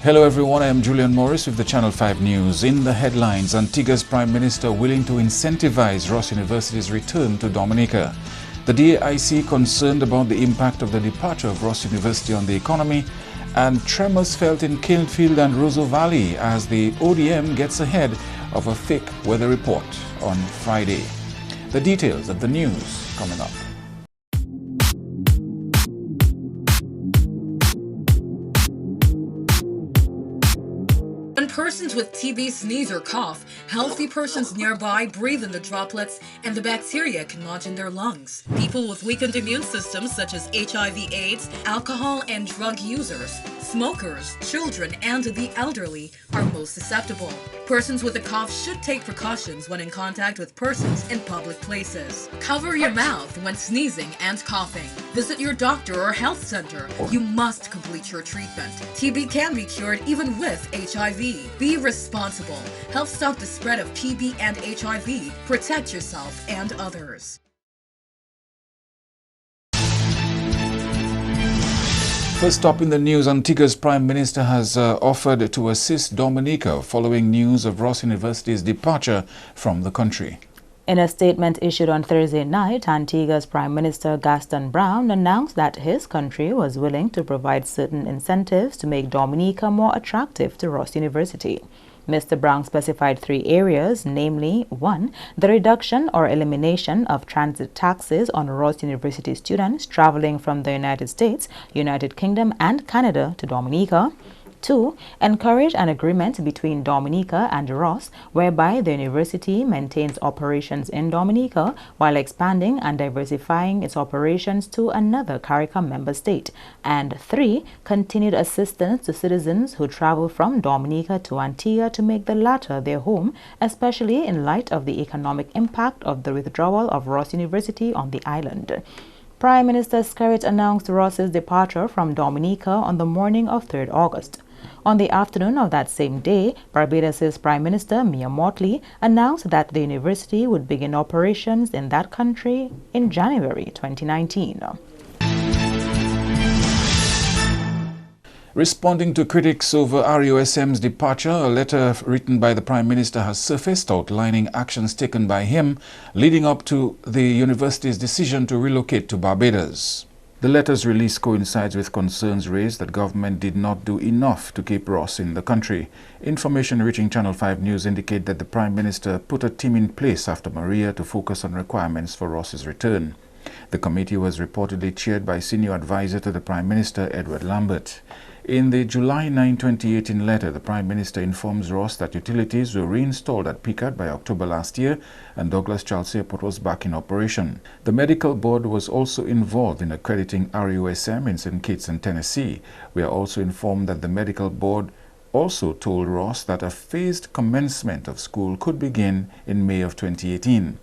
Hello everyone, I am Julian Morris with the Channel 5 News. In the headlines, Antigua's Prime Minister willing to incentivize Ross University's return to Dominica. The DAIC concerned about the impact of the departure of Ross University on the economy, and tremors felt in Kilnfield and Roseau Valley as the ODM gets ahead of a fake weather report on Friday. The details of the news coming up. When persons with TB sneeze or cough, healthy persons nearby breathe in the droplets and the bacteria can lodge in their lungs. People with weakened immune systems such as HIV/AIDS, alcohol and drug users, smokers, children, and the elderly are most susceptible. Persons with a cough should take precautions when in contact with persons in public places. Cover your mouth when sneezing and coughing. Visit your doctor or health center. You must complete your treatment. TB can be cured even with HIV. Be responsible. Help stop the spread of TB and HIV. Protect yourself and others. First up in the news, Antigua's Prime Minister has offered to assist Dominica following news of Ross University's departure from the country. In a statement issued on Thursday night, Antigua's Prime Minister Gaston Brown announced that his country was willing to provide certain incentives to make Dominica more attractive to Ross University. Mr. Brown specified 3 areas, namely 1. The reduction or elimination of transit taxes on Ross University students traveling from the United States, United Kingdom, and Canada to Dominica. 2. Encourage an agreement between Dominica and Ross whereby the university maintains operations in Dominica while expanding and diversifying its operations to another CARICOM member state. And 3. Continued assistance to citizens who travel from Dominica to Antigua to make the latter their home, especially in light of the economic impact of the withdrawal of Ross University on the island. Prime Minister Skerrit announced Ross's departure from Dominica on the morning of 3rd August. On the afternoon of that same day, Barbados's Prime Minister Mia Mottley announced that the university would begin operations in that country in January 2019. Responding to critics over RUSM's departure, a letter written by the Prime Minister has surfaced outlining actions taken by him leading up to the university's decision to relocate to Barbados. The letter's release coincides with concerns raised that government did not do enough to keep Ross in the country. Information reaching Channel 5 News indicate that the Prime Minister put a team in place after Maria to focus on requirements for Ross's return. The committee was reportedly chaired by senior advisor to the Prime Minister, Edward Lambert. In the July 9, 2018 letter, the Prime Minister informs Ross that utilities were reinstalled at Picard by October last year and Douglas Charles Airport was back in operation. The medical board was also involved in accrediting RUSM in St. Kitts and Tennessee. We are also informed that the medical board also told Ross that a phased commencement of school could begin in May of 2018.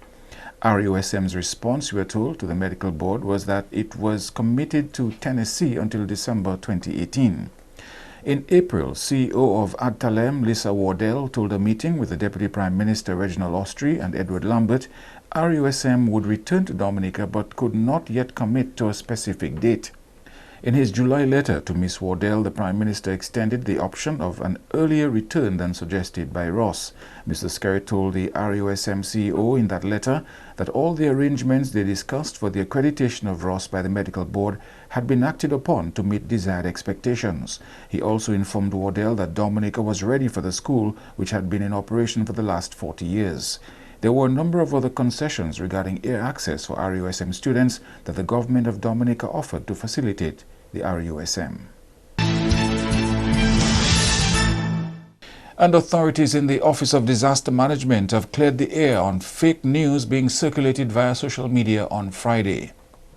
RUSM's response, we are told, to the medical board was that it was committed to Tennessee until December 2018. In April, CEO of Adtalem, Lisa Wardell, told a meeting with the Deputy Prime Minister Reginald Austrie and Edward Lambert, RUSM would return to Dominica but could not yet commit to a specific date. In his July letter to Ms. Wardell, the Prime Minister extended the option of an earlier return than suggested by Ross. Mr. Skerrit told the RUSM CEO in that letter that all the arrangements they discussed for the accreditation of Ross by the medical board had been acted upon to meet desired expectations. He also informed Wardell that Dominica was ready for the school, which had been in operation for the last 40 years. There were a number of other concessions regarding air access for RUSM students that the government of Dominica offered to facilitate the RUSM. And authorities in the Office of Disaster Management have cleared the air on fake news being circulated via social media on Friday.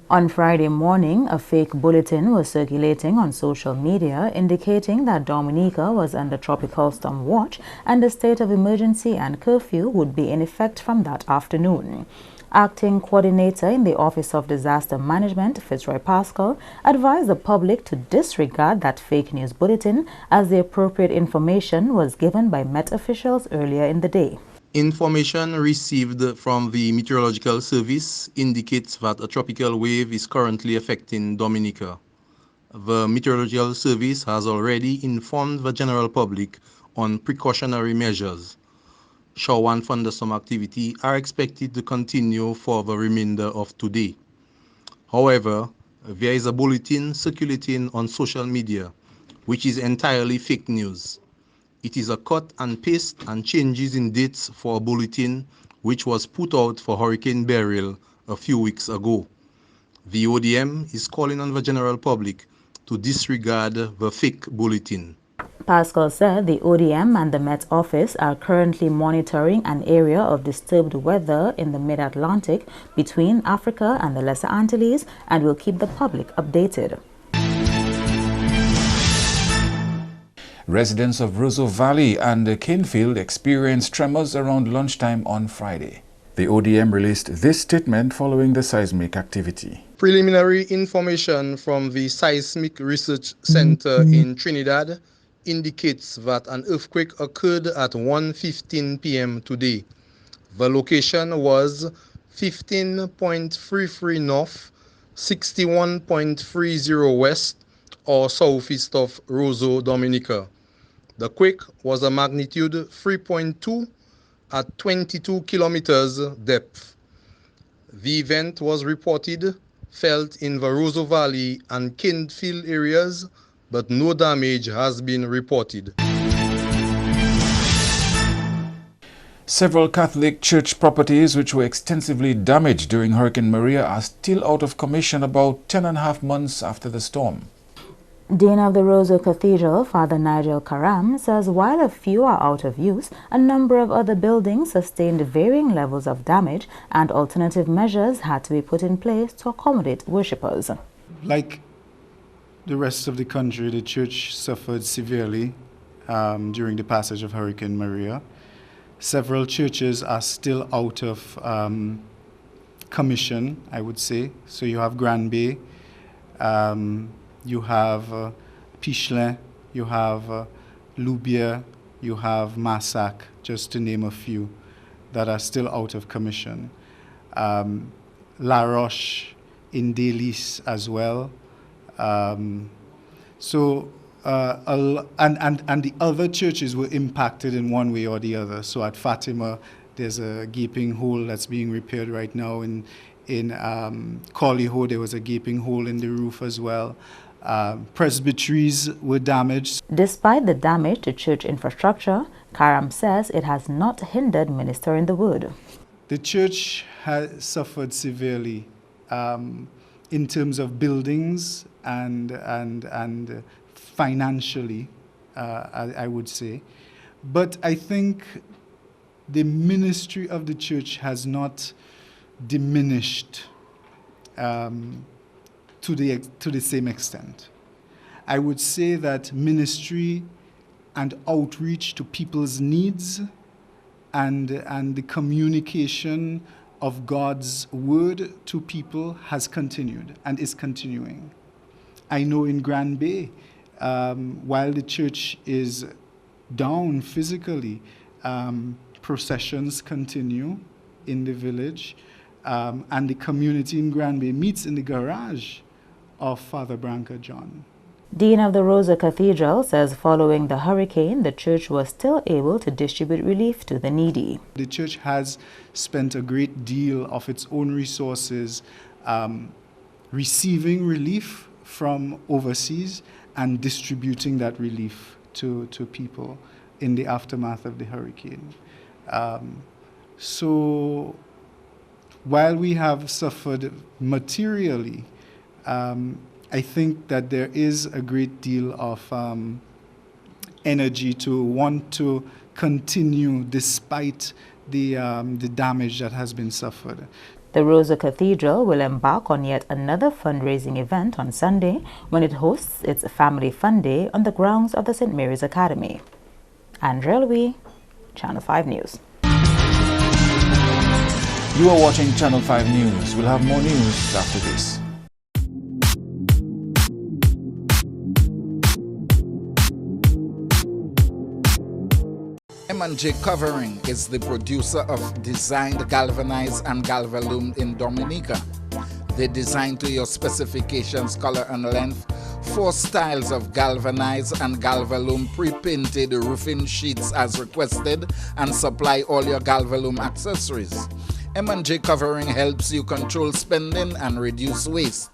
On Friday morning, a fake bulletin was circulating on social media indicating that Dominica was under tropical storm watch and a state of emergency and curfew would be in effect from that afternoon. Acting Coordinator in the Office of Disaster Management, Fitzroy Pascal, advised the public to disregard that fake news bulletin as the appropriate information was given by Met officials earlier in the day. Information received from the Meteorological Service indicates that a tropical wave is currently affecting Dominica. the Meteorological Service has already informed the general public on precautionary measures. Shower and thunderstorm activity are expected to continue for the remainder of today. However, there is a bulletin circulating on social media, which is entirely fake news. It is a cut and paste and changes in dates for a bulletin which was put out for Hurricane Beryl a few weeks ago. The ODM is calling on the general public to disregard the fake bulletin. Pascal said the ODM and the Met Office are currently monitoring an area of disturbed weather in the mid-Atlantic between Africa and the Lesser Antilles and will keep the public updated. Residents of Roseau Valley and Canefield experienced tremors around lunchtime on Friday. The ODM released this statement following the seismic activity. Preliminary information from the Seismic Research Center in Trinidad indicates that an earthquake occurred at 1:15 p.m. today. The location was 15.33 north, 61.30 west or southeast of Roseau, Dominica. The quake was a magnitude 3.2 at 22 kilometers depth. The event was reported felt in the Roseau Valley and Canefield areas, but no damage has been reported. Several Catholic church properties which were extensively damaged during Hurricane Maria are still out of commission about 10.5 months after the storm. Dean of the Roseau Cathedral, Father Nigel Karam, says while a few are out of use, a number of other buildings sustained varying levels of damage and alternative measures had to be put in place to accommodate worshippers. Like the rest of the country, the church suffered severely during the passage of Hurricane Maria. Several churches are still out of commission, I would say. So you have Grand Bay, you have Pichelin, you have Loubier, you have Massac, just to name a few that are still out of commission. La Roche in Delis as well. And the other churches were impacted in one way or the other. So at Fatima, there's a gaping hole that's being repaired right now. In Corliho, there was a gaping hole in the roof as well. Presbyteries were damaged. Despite the damage to church infrastructure, Karam says it has not hindered ministering the word. The church has suffered severely in terms of buildings and financially, I would say. But I think the ministry of the church has not diminished to the same extent. I would say that ministry and outreach to people's needs and the communication of God's word to people has continued and is continuing. I know in Grand Bay, while the church is down physically, processions continue in the village, and the community in Grand Bay meets in the garage of Father Branca John. Dean of the Roseau Cathedral says following the hurricane, the church was still able to distribute relief to the needy. The church has spent a great deal of its own resources receiving relief from overseas and distributing that relief to people in the aftermath of the hurricane. So while we have suffered materially, I think that there is a great deal of energy to want to continue despite the damage that has been suffered. The Roseau Cathedral will embark on yet another fundraising event on Sunday when it hosts its Family Fun Day on the grounds of the St. Mary's Academy. Andrea Louis, Channel 5 News. You are watching Channel 5 News. We'll have more news after this. M&J Covering is the producer of Designed, Galvanized and Galvalumed in Dominica. They design to your specifications, color and length 4 styles of galvanized and Galvalume pre-painted roofing sheets as requested, and supply all your Galvalume accessories. M&J Covering helps you control spending and reduce waste.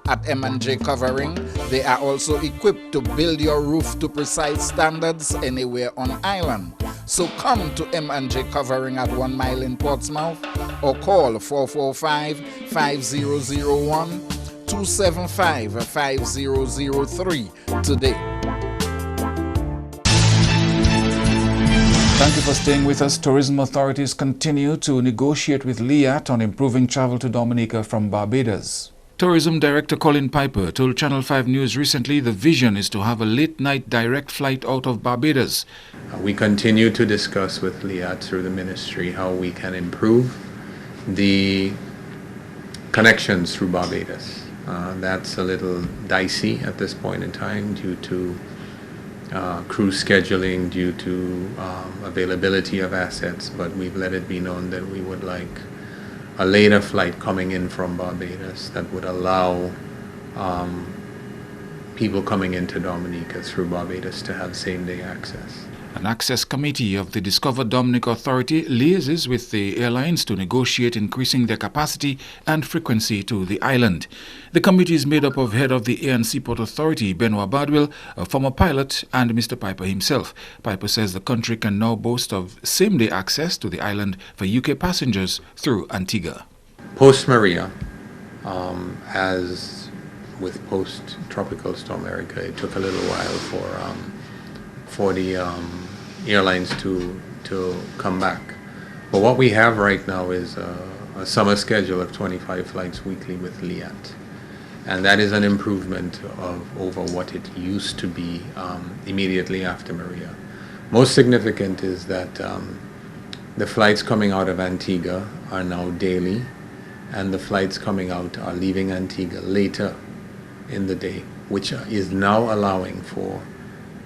At M&J Covering, they are also equipped to build your roof to precise standards anywhere on island. So come to M&J Covering at 1 Mile in Portsmouth or call 445-5001 275-5003 today. Thank you for staying with us. Tourism authorities continue to negotiate with LIAT on improving travel to Dominica from Barbados. Tourism Director Colin Piper told Channel 5 News recently the vision is to have a late-night direct flight out of Barbados. We continue to discuss with LIAT through the ministry how we can improve the connections through Barbados. That's a little dicey at this point in time due to crew scheduling, due to availability of assets, but we've let it be known that we would like a later flight coming in from Barbados that would allow people coming into Dominica through Barbados to have same-day access. An access committee of the Discover Dominica Authority liaises with the airlines to negotiate increasing their capacity and frequency to the island. The committee is made up of head of the Air and Seaport Authority, Benoit Bardwell, a former pilot, and Mr. Piper himself. Piper says the country can now boast of same-day access to the island for UK passengers through Antigua. Post-Maria, as with post-Tropical Storm Erika, it took a little while for the airlines to come back. But what we have right now is a summer schedule of 25 flights weekly with LIAT. And that is an improvement over what it used to be immediately after Maria. Most significant is that the flights coming out of Antigua are now daily, and the flights coming out are leaving Antigua later in the day, which is now allowing for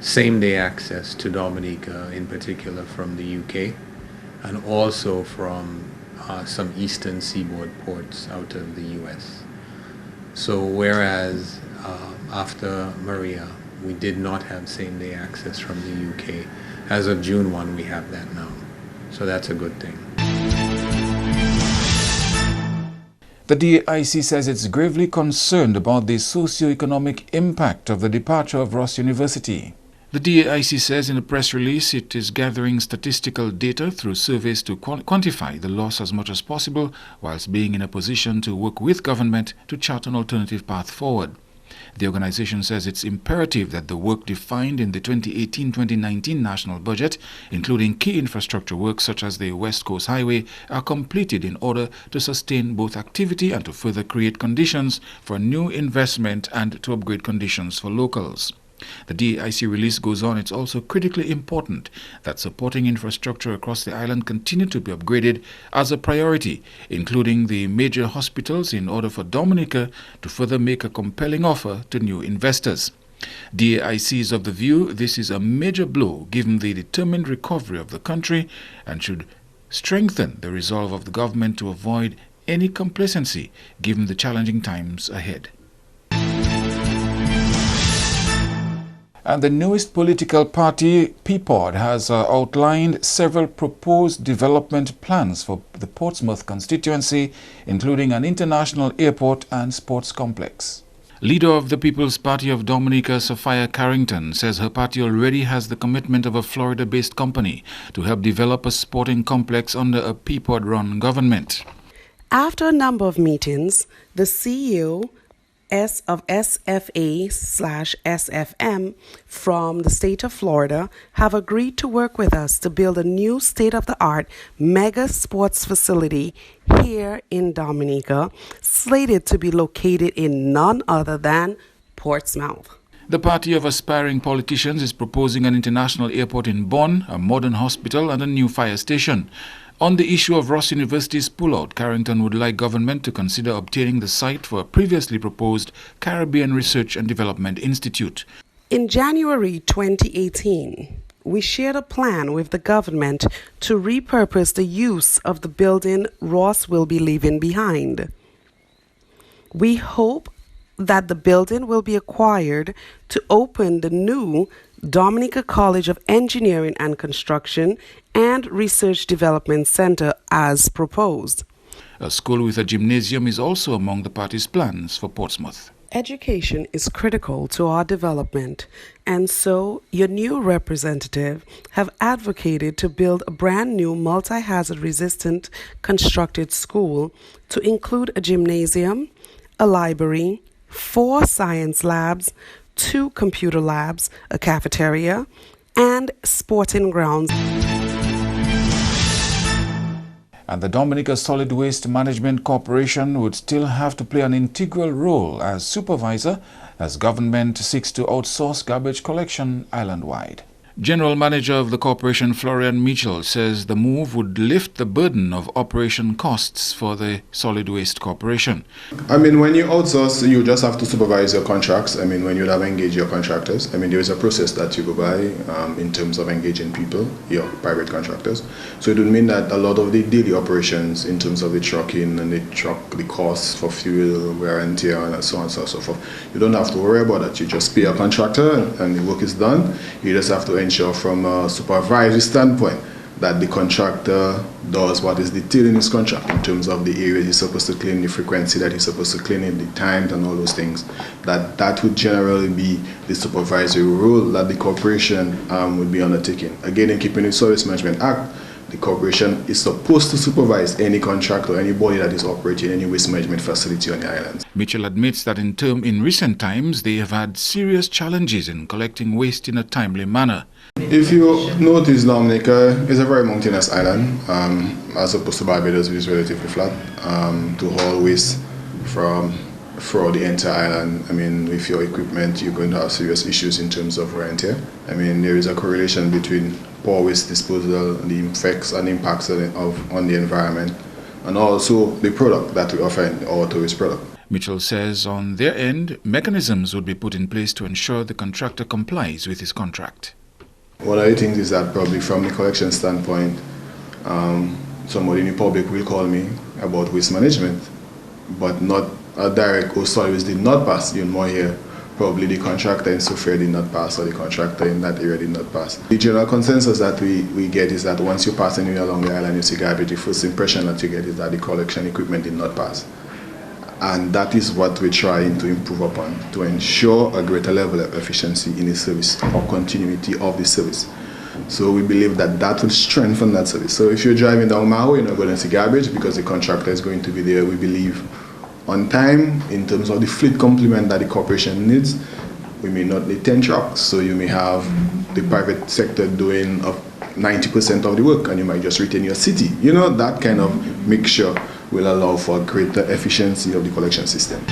same-day access to Dominica, in particular from the UK, and also from some eastern seaboard ports out of the US. So whereas after Maria, we did not have same-day access from the UK, as of June 1, we have that now. So that's a good thing. The DAIC says it's gravely concerned about the socio-economic impact of the departure of Ross University. The DAIC says in a press release it is gathering statistical data through surveys to quantify the loss as much as possible, whilst being in a position to work with government to chart an alternative path forward. The organization says it's imperative that the work defined in the 2018-2019 national budget, including key infrastructure works such as the West Coast Highway, are completed in order to sustain both activity and to further create conditions for new investment and to upgrade conditions for locals. The DAIC release goes on, it's also critically important that supporting infrastructure across the island continue to be upgraded as a priority, including the major hospitals, in order for Dominica to further make a compelling offer to new investors. DAIC is of the view this is a major blow given the determined recovery of the country and should strengthen the resolve of the government to avoid any complacency given the challenging times ahead. And the newest political party, PPOD, has outlined several proposed development plans for the Portsmouth constituency, including an international airport and sports complex. Leader of the People's Party of Dominica, Sophia Carrington, says her party already has the commitment of a Florida-based company to help develop a sporting complex under a PPOD-run government. After a number of meetings, the CEO of SFA/SFM from the state of Florida have agreed to work with us to build a new state-of-the-art mega sports facility here in Dominica, slated to be located in none other than Portsmouth. The party of aspiring politicians is proposing an international airport in Bonn, a modern hospital and a new fire station. On the issue of Ross University's pullout, Carrington would like government to consider obtaining the site for a previously proposed Caribbean Research and Development Institute. In January 2018, we shared a plan with the government to repurpose the use of the building Ross will be leaving behind. We hope that the building will be acquired to open the new Dominica College of Engineering and Construction and Research Development Center as proposed. A school with a gymnasium is also among the party's plans for Portsmouth. Education is critical to our development, and so your new representative have advocated to build a brand new multi-hazard resistant constructed school to include a gymnasium, a library, 4 science labs, 2 computer labs, a cafeteria, and sporting grounds. And the Dominica Solid Waste Management Corporation would still have to play an integral role as supervisor as government seeks to outsource garbage collection island-wide. General Manager of the corporation, Florian Mitchell, says the move would lift the burden of operation costs for the Solid Waste Corporation. I mean, when you outsource, you just have to supervise your contracts. I mean, when you have engaged your contractors, I mean, there is a process that you go by in terms of engaging people, your private contractors. So it would mean that a lot of the daily operations in terms of the trucking and the costs for fuel, wear and tear, and so on and so forth, you don't have to worry about that. You just pay a contractor and the work is done. You just have to ensure from a supervisory standpoint that the contractor does what is detailed in his contract in terms of the areas he's supposed to clean, the frequency that he's supposed to clean in, the times and all those things. That would generally be the supervisory role that the corporation would be undertaking. Again, in keeping the Service Management Act, the corporation is supposed to supervise any contractor or anybody that is operating any waste management facility on the islands. Mitchell admits that in recent times they have had serious challenges in collecting waste in a timely manner. If you notice, Dominica is a very mountainous island, as opposed to Barbados, which is relatively flat. To haul waste from throughout the entire island, I mean, with your equipment, you're going to have serious issues in terms of wear and tear. I mean, there is a correlation between poor waste disposal, the effects and impacts on the environment, and also the product that we offer in our tourist product. Mitchell says on their end, mechanisms would be put in place to ensure the contractor complies with his contract. One of the things is that probably from the collection standpoint, somebody in the public will call me about waste management, but not a direct, oh sorry, waste did not pass, you know, here. Probably the contractor in Sofia did not pass, or the contractor in that area did not pass. The general consensus that we get is that once you pass anywhere along the island, you see garbage, the first impression that you get is that the collection equipment did not pass. And that is what we're trying to improve upon, to ensure a greater level of efficiency in the service or continuity of the service. So we believe that will strengthen that service. So if you're driving down Maho, you're not going to see garbage because the contractor is going to be there, we believe, on time. In terms of the fleet complement that the corporation needs, we may not need 10 trucks, so you may have the private sector doing 90% of the work and you might just retain your city. You know, that kind of mixture will allow for greater efficiency of the collection system.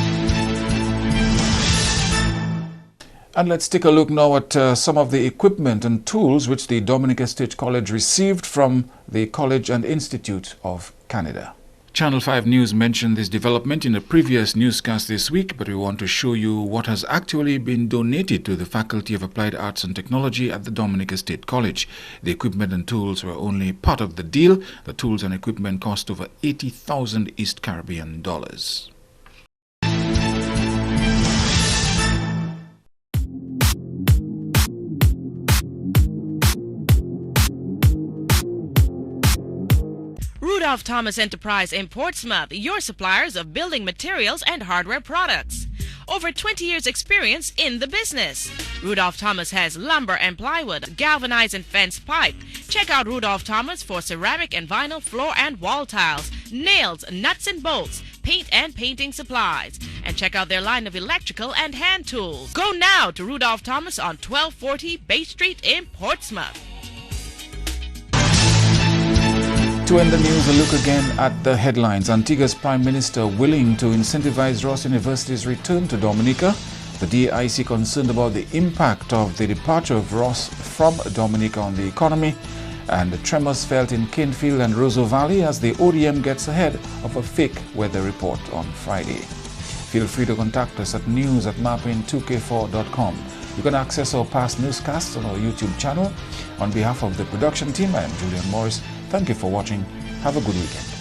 And let's take a look now at some of the equipment and tools which the Dominica State College received from the College and Institute of Canada. Channel 5 News mentioned this development in a previous newscast this week, but we want to show you what has actually been donated to the Faculty of Applied Arts and Technology at the Dominica State College. The equipment and tools were only part of the deal. The tools and equipment cost over 80,000 East Caribbean dollars. Rudolph Thomas Enterprise in Portsmouth, your suppliers of building materials and hardware products. Over 20 years experience in the business. Rudolph Thomas has lumber and plywood, galvanized and fence pipe. Check out Rudolph Thomas for ceramic and vinyl floor and wall tiles, nails, nuts and bolts, paint and painting supplies. And check out their line of electrical and hand tools. Go now to Rudolph Thomas on 1240 Bay Street in Portsmouth. To end the news, a look again at the headlines. Antigua's Prime Minister willing to incentivize Ross University's return to Dominica. The DAIC concerned about the impact of the departure of Ross from Dominica on the economy. And the tremors felt in Canefield and Roseau Valley as the ODM gets ahead of a fake weather report on Friday. Feel free to contact us at news@mapin2k4.com. You can access our past newscasts on our YouTube channel. On behalf of the production team, I am Julian Morris. Thank you for watching. Have a good weekend.